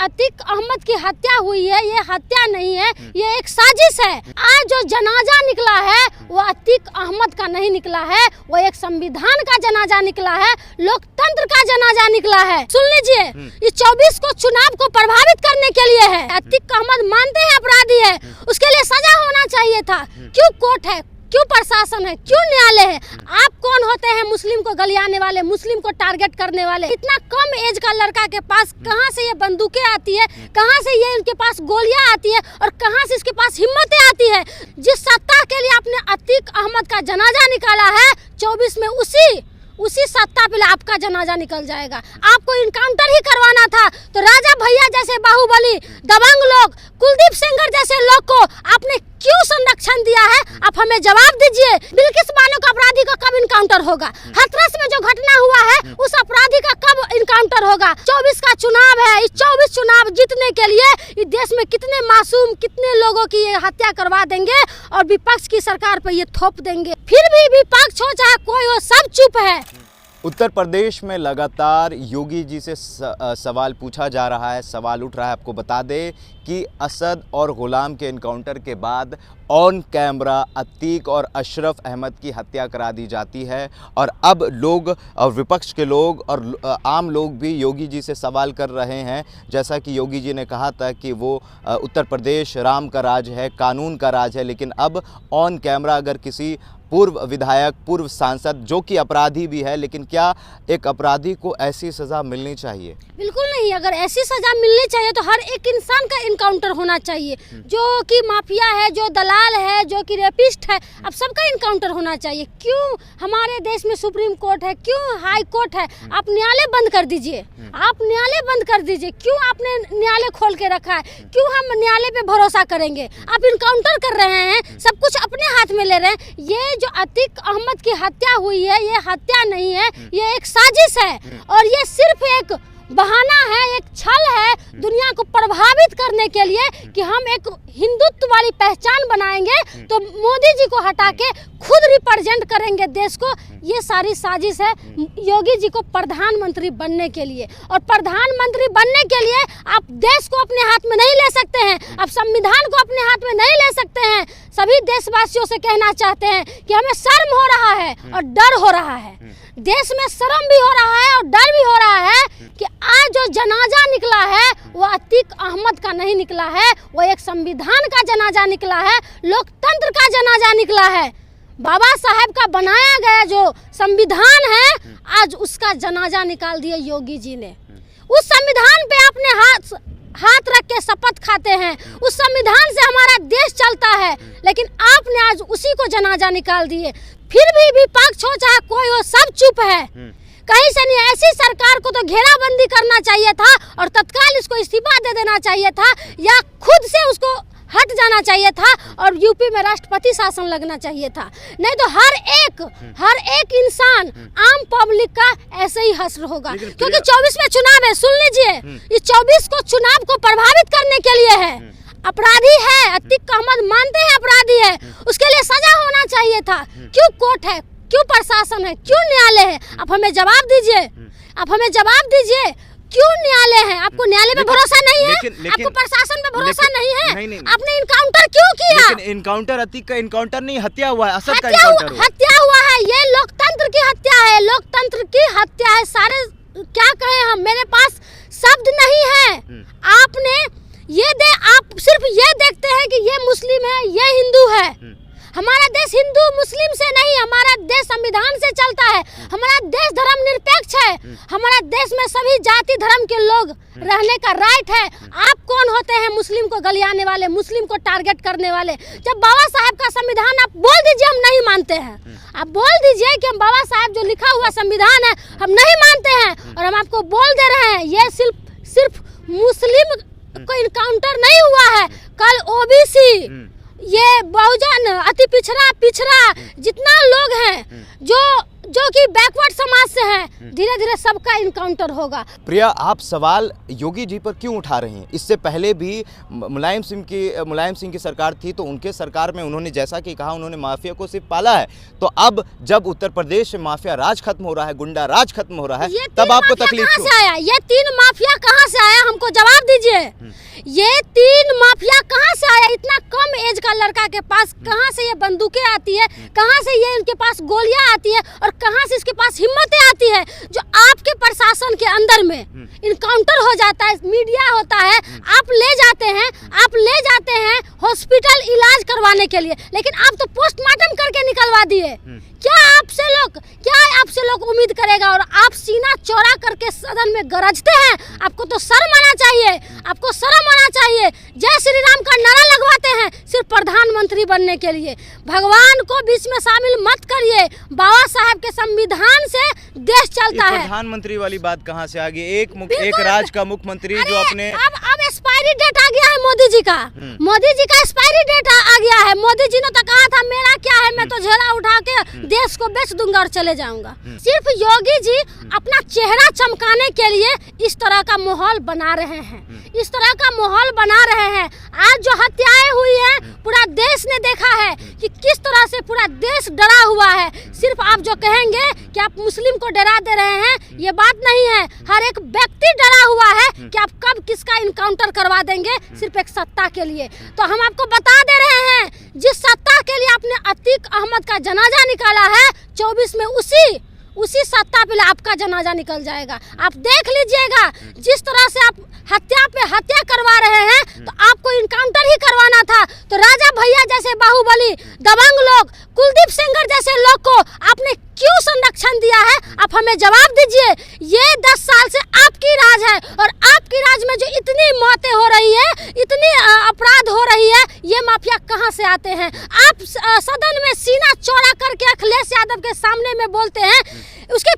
अतीक अहमद की हत्या हुई है ये हत्या नहीं है, ये एक साजिश है। आज जो जनाजा निकला है वो अतीक अहमद का नहीं निकला है, वो एक संविधान का जनाजा निकला है, लोकतंत्र का जनाजा निकला है। सुन लीजिए, ये 24 को चुनाव को प्रभावित करने के लिए है। अतीक अहमद मानते हैं अपराधी है, उसके लिए सजा होना चाहिए था। क्यों कोर्ट है, क्यों प्रशासन है, क्यों न्यायालय है? आप कौन होते हैं मुस्लिम को गलियाने वाले, मुस्लिम को टारगेट करने वाले? इतना कम एज का लड़का के पास कहां से ये बंदूकें आती है, कहां से ये उनके पास गोलियां आती है और कहां से इसके पास हिम्मतें आती है? जिस सत्ता के लिए आपने अतीक अहमद का जनाजा निकाला है 24 में, उसी सत्ता पे आपका जनाजा निकल जाएगा। आपको इनकाउंटर ही करवाना था तो राजा भैया जैसे बाहुबली, दबंग लोग, कुलदीप सेंगर जैसे लोग को आपने क्यों संरक्षण दिया है? आप हमें जवाब दीजिए। बिल्किस बानो का अपराधी का कब इनकाउंटर होगा? हाथरस में जो घटना हुआ है उस अपराधी का कब इनकाउंटर होगा? 24 का चुनाव है, इस 24 चुनाव जीतने के लिए इस देश में कितने मासूम, कितने लोगों की ये हत्या करवा देंगे और विपक्ष की सरकार पर ये थोप देंगे। फिर भी विपक्ष हो चाहे कोई हो, सब चुप है। उत्तर प्रदेश में लगातार योगी जी से सवाल पूछा जा रहा है, सवाल उठ रहा है। आपको बता दें कि असद और गुलाम के इनकाउंटर के बाद ऑन कैमरा अतीक और अशरफ अहमद की हत्या करा दी जाती है और अब लोग और विपक्ष के लोग और आम लोग भी योगी जी से सवाल कर रहे हैं। जैसा कि योगी जी ने कहा था कि वो उत्तर प्रदेश राम का राज है, कानून का राज है, लेकिन अब ऑन कैमरा अगर किसी पूर्व विधायक, पूर्व सांसद जो कि अपराधी भी है, लेकिन क्या एक अपराधी को ऐसी सज़ा मिलनी चाहिए? बिल्कुल नहीं। अगर ऐसी सज़ा मिलनी चाहिए तो हर एक इंसान का इनकाउंटर होना चाहिए। जो कि माफिया है, जो दलाल है, जो कि रेपिस्ट है, अब सबका इनकाउंटर होना चाहिए। क्यों हमारे देश में सुप्रीम कोर्ट है, क्यों हाई कोर्ट है? आप न्यायालय बंद कर दीजिए, आप न्यायालय बंद कर दीजिए। क्यों आपने न्यायालय खोल के रखा है? क्यों हम न्यायालय पे भरोसा करेंगे? आप इनकाउंटर कर रहे हैं, सब कुछ अपने हाथ में ले रहे हैं। ये जो अतीक अहमद की हत्या हुई है ये हत्या नहीं है, ये एक साजिश है और ये सिर्फ एक बहाना है, एक छल है दुनिया को प्रभावित करने के लिए कि हम एक हिंदुत्व वाली पहचान बनाएंगे तो मोदी जी को हटा के खुद रिप्रेजेंट करेंगे देश को। ये सारी साजिश है योगी जी को प्रधानमंत्री बनने के लिए। और प्रधानमंत्री बनने के लिए आप देश को अपने हाथ में नहीं ले सकते हैं, आप संविधान को अपने हाथ में नहीं ले सकते हैं। सभी देशवासियों से कहना चाहते हैं कि हमें शर्म हो रहा है और डर हो रहा है। देश में शर्म भी हो रहा है और डर भी हो रहा है कि आज जो जनाजा निकला है वो अतीक अहमद का नहीं निकला है, वो एक संविधान का जनाजा निकला है, लोकतंत्र का जनाजा निकला है। बाबा साहब का बनाया गया जो संविधान है आज उसका जनाजा निकाल दिया योगी जी ने। उस संविधान पे अपने हाथ रख के शपथ खाते हैं, उस संविधान से हमारा देश चलता है, लेकिन आपने आज उसी को जनाजा निकाल दिए। फिर भी विपक्ष हो चाहे कोई हो, सब चुप है। कहीं से नहीं। ऐसी सरकार को तो घेराबंदी करना चाहिए था और तत्काल इसको इस्तीफा दे देना चाहिए था या खुद से उसको हट जाना चाहिए था और यूपी में राष्ट्रपति शासन लगना चाहिए था। नहीं तो हर एक इंसान, आम पब्लिक का ऐसे ही हश्र होगा। क्योंकि 24 में चुनाव है। सुन लीजिए, इस 24 को चुनाव को प्रभावित करने के लिए है। अपराधी है, अतीक अहमद मानते हैं अपराधी है, उसके लिए सजा होना चाहिए था। क्यों कोर्ट है, क्यों प्रशासन है, क्यों न्यायालय है? आप हमें जवाब दीजिए, आप हमें जवाब दीजिए। क्यों न्यायालय है? आपको न्यायालय पे भरोसा नहीं है? आपको प्रशासन पे भरोसा नहीं है? नहीं। आपने इनकाउंटर क्यों किया? लेकिन इनकाउंटर अतीक का इनकाउंटर नहीं, हत्या हुआ है, असद का इनकाउंटर हुआ। हत्या हुआ है, ये लोकतंत्र की हत्या है, लोकतंत्र की हत्या है। सारे क्या कहें हम, मेरे पास शब्द नहीं है। आपने आप सिर्फ ये देखते हैं कि ये मुस्लिम है, ये हिंदू है। हमारा देश हिंदू मुस्लिम से नहीं, हमारा देश संविधान से चलता है। हमारा देश धर्म निरपेक्ष है। हमारा देश में सभी जाति धर्म के लोग रहने का राइट है। आप कौन होते हैं मुस्लिम को गलियाने वाले, मुस्लिम को टारगेट करने वाले? जब बाबा साहब का संविधान आप बोल दीजिए हम नहीं मानते हैं, आप बोल दीजिए कि हम बाबा साहब जो लिखा हुआ संविधान है हम नहीं मानते हैं, और हम आपको बोल दे रहे हैं ये सिर्फ मुस्लिम को इनकाउंटर नहीं हुआ है, कल ओबीसी, ये बहुजन, अति पिछड़ा जितना लोग हैं जो जो कि बैकवर्ड समाज से हैं, धीरे धीरे सबका इनकाउंटर होगा। प्रिया, आप सवाल योगी जी पर क्यों उठा रही हैं? इससे पहले भी मुलायम सिंह की सरकार थी, तो उनके सरकार में उन्होंने जैसा कि कहा, उन्होंने माफिया को सिर्फ पाला है। तो अब जब उत्तर प्रदेश में माफिया राज खत्म हो रहा है, गुंडा राज खत्म हो रहा है, तब आपको तकलीफ कहाँ से आया? ये 3 माफिया कहाँ से आया? हमको जवाब दीजिए। ये 3 माफिया कहाँ से आया? इतना कम एज का लड़का के पास कहाँ से ये बंदूकें आती है? कहाँ से ये इनके पास गोलियां आती है? और कहाँ से इसके पास हिम्मतें आती है जो आपके प्रशासन के अंदर में इनकाउंटर हो जाता है, मीडिया होता है, आप ले जाते हैं हॉस्पिटल इलाज करवाने के लिए, लेकिन आप तो पोस्टमार्टम करके निकलवा दिए। क्या आपसे लोग उम्मीद करेगा? और आप सीना चौड़ा करके सदन में गरजते हैं। आपको तो शर्म आना चाहिए, आपको शर्म आना चाहिए। जय श्री राम का नारा लगवाते हैं सिर्फ प्रधानमंत्री बनने के लिए। भगवान को बीच में शामिल मत करिए। बाबा साहब के संविधान से देश चलता है। प्रधानमंत्री वाली बात कहाँ से आ गई? एक राज का मुख्यमंत्री जो अपने अब एक्सपायरी डेट आ गया है मोदी जी का। मोदी जी का एक्सपायरी डेट आ गया है। मोदी जी ने तो कहा था मेरा क्या है, मैं तो झोला उठा के देश को बेच दूंगा और चले जाऊंगा। सिर्फ योगी जी अपना चेहरा चमकाने के लिए इस तरह का माहौल बना रहे हैं, इस तरह का माहौल बना रहे हैं। आज जो हत्याएं हुई हैं, पूरा देश ने देखा है कि किस तरह से पूरा देश डरा हुआ है। सिर्फ आप जो कहेंगे कि आप मुस्लिम को डरा दे रहे हैं, ये बात नहीं है। हर एक व्यक्ति डरा हुआ है कि आप कब किसका इनकाउंटर करवा देंगे, सिर्फ एक सत्ता के लिए। तो हम आपको बता दे रहे हैं, जिस सत्ता के लिए आपने अतीक अहमद का जनाजा निकाला है, 24 में उसी सत्ता पे आपका जनाजा निकल जाएगा। आप देख लीजिएगा, जिस तरह से आप हत्या पे हत्या करवा रहे हैं, तो आपको इनकाउंटर ही करवाना था। तो राजा भैया जैसे बाहुबली, दबंग लोग, कुलदीप सेंगर जैसे लोग को आपने क्यों संरक्षण दिया है? आप हमें जवाब दीजिए। ये 10 साल से आपकी राज है, और आपकी राज में जो इतनी मौतें हो रही है, इतनी अपराध हो रही है, ये माफिया कहाँ से आते हैं? आप सदन में सीना चौड़ा करके अखिलेश यादव के सामने में बोलते हैं। उसके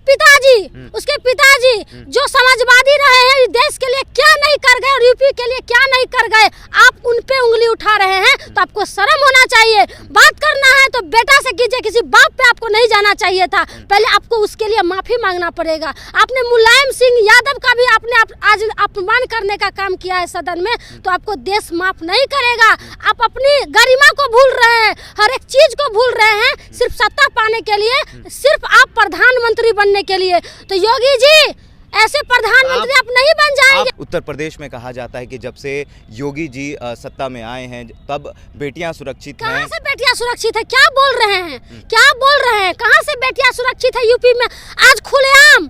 पिताजी जो समाजवादी रहे हैं, देश के लिए क्या नहीं कर गए और यूपी के लिए क्या नहीं कर गए, आप उन पे उंगली उठा रहे हैं। तो आपको शर्म होना चाहिए। बात करना है तो बेटा से कीजिए, किसी बाप पे आपको नहीं जाना चाहिए था। पहले आपको उसके लिए माफी मांगना पड़ेगा। आपने मुलायम सिंह यादव का भी आपने आज अपमान करने का काम किया है सदन में, तो आपको देश माफ नहीं करेगा। आप अपनी गरिमा को भूल रहे हैं, हर एक चीज को भूल रहे हैं, सिर्फ सत्ता पाने के लिए, सिर्फ आप प्रधानमंत्री बनने के लिए। तो योगी जी, ऐसे प्रधानमंत्री आप नहीं बन जाएंगे। उत्तर प्रदेश में कहा जाता है कि जब से योगी जी सत्ता में आए हैं, तब बेटियां सुरक्षित हैं। कहाँ से बेटियां सुरक्षित है? क्या बोल रहे हैं? कहाँ से बेटियां सुरक्षित है? यूपी में आज खुलेआम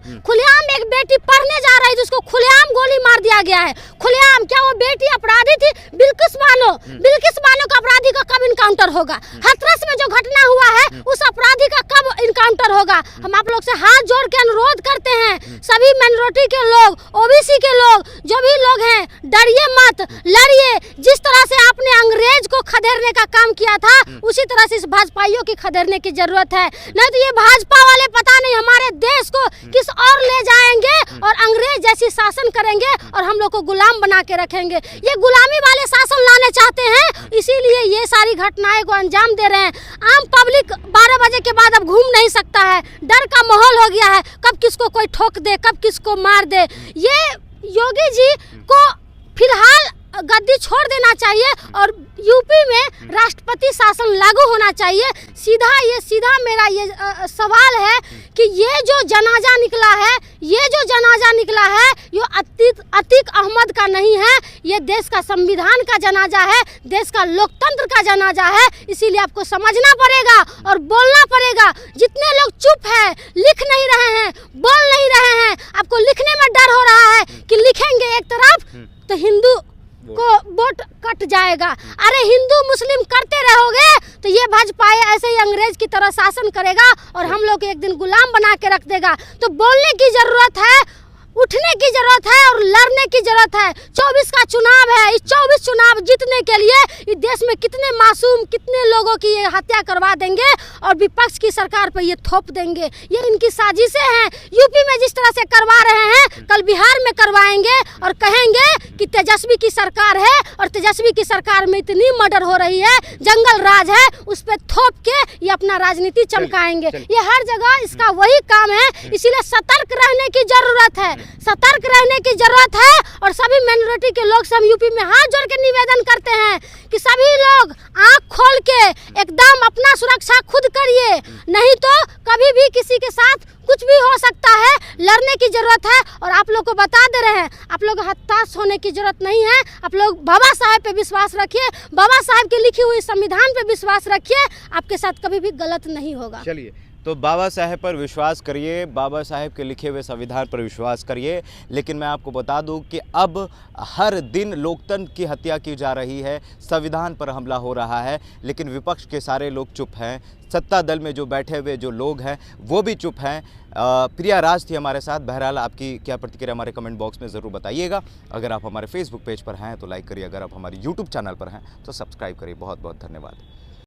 एक बेटी पढ़ने जा रही थी, उसको खुलेआम गोली मार दिया गया है। खुलेआम। क्या वो बेटी अपराधी थी? बिल्किस बानो का अपराधी का कब इनकाउंटर होगा? हाथरस में जो घटना हुआ है, उस अपराधी का कब इनकाउंटर होगा? हम आप लोग से हाथ जोड़ के अनुरोध करते हैं, सभी माइनॉरिटी के लोग, ओबीसी के लोग, जो भी लोग हैं, डरिए मत, लड़िए। जिस तरह से आपने अंग्रेज को खदेड़ने का काम किया था, उसी तरह से इस भाजपाइयों की खदेड़ने की जरूरत है। नहीं तो ये भाजपा वाले पता नहीं हमारे देश को किस और ले जाएंगे और अंग्रेज जैसी शासन करेंगे और हम लोग को गुलाम बना के रखेंगे। ये गुलामी वाले शासन लाने चाहते हैं, इसीलिए ये सारी घटनाएं को अंजाम दे रहे हैं। आम पब्लिक 12 बजे के बाद अब घूम नहीं सकता है, डर का माहौल हो गया है। कब किसको कोई ठोक दे, कब किसको मार दे। ये योगी जी को फिलहाल गद्दी छोड़ देना चाहिए और यूपी में राष्ट्रपति शासन लागू होना चाहिए। सीधा मेरा ये सवाल है कि ये जो जनाजा निकला है, ये अतीक अहमद का नहीं है, ये देश का संविधान का जनाजा है, देश का लोकतंत्र का जनाजा है। इसीलिए आपको समझना पड़ेगा और बोलना पड़ेगा। जितने लोग चुप है, लिख नहीं रहे हैं, बोल नहीं रहे हैं, आपको लिखने में डर हो रहा है कि लिखेंगे एक तरफ तो हिंदू को वोट कट जाएगा। अरे हिंदू मुस्लिम करते रहोगे तो ये भाजपा ऐसे ही अंग्रेज की तरह शासन करेगा और हम लोग एक दिन गुलाम बना के रख देगा। तो बोलने की जरूरत है। उठने की जरूरत है और लड़ने की जरूरत है। 24 का चुनाव है। इस 24 चुनाव जीतने के लिए इस देश में कितने मासूम, कितने लोगों की ये हत्या करवा देंगे और विपक्ष की सरकार पर ये थोप देंगे। ये इनकी साजिशें हैं। यूपी में जिस तरह से करवा रहे हैं, कल बिहार में करवाएंगे और कहेंगे कि तेजस्वी की सरकार है और तेजस्वी की सरकार में इतनी मर्डर हो रही है, जंगल राज है, उस पर थोप के ये अपना राजनीति चमकाएंगे। ये हर जगह इसका वही काम है। इसीलिए सतर्क रहने की जरूरत है, सतर्क रहने की जरूरत है। और सभी माइनॉरिटी के लोग से हम यूपी में हाथ जोड़ के निवेदन करते हैं कि सभी लोग आंख खोल के एकदम अपना सुरक्षा खुद करिए, नहीं तो कभी भी किसी के साथ कुछ भी हो सकता है। लड़ने की जरूरत है और आप लोग को बता दे रहे हैं, आप लोग हताश होने की जरूरत नहीं है। आप लोग बाबा साहेब पे विश्वास रखिए, बाबा साहेब की लिखी हुई संविधान पे विश्वास रखिए, आपके साथ कभी भी गलत नहीं होगा। चलिए, तो बाबा साहेब पर विश्वास करिए, बाबा साहेब के लिखे हुए संविधान पर विश्वास करिए। लेकिन मैं आपको बता दूं कि अब हर दिन लोकतंत्र की हत्या की जा रही है, संविधान पर हमला हो रहा है, लेकिन विपक्ष के सारे लोग चुप हैं। सत्ता दल में जो बैठे हुए जो लोग हैं वो भी चुप हैं। प्रिया राज थी हमारे साथ। बहरहाल आपकी क्या प्रतिक्रिया हमारे कमेंट बॉक्स में ज़रूर बताइएगा। अगर आप हमारे फेसबुक पेज पर हैं तो लाइक करिए, अगर आप हमारे यूट्यूब चैनल पर हैं तो सब्सक्राइब करिए। बहुत बहुत धन्यवाद।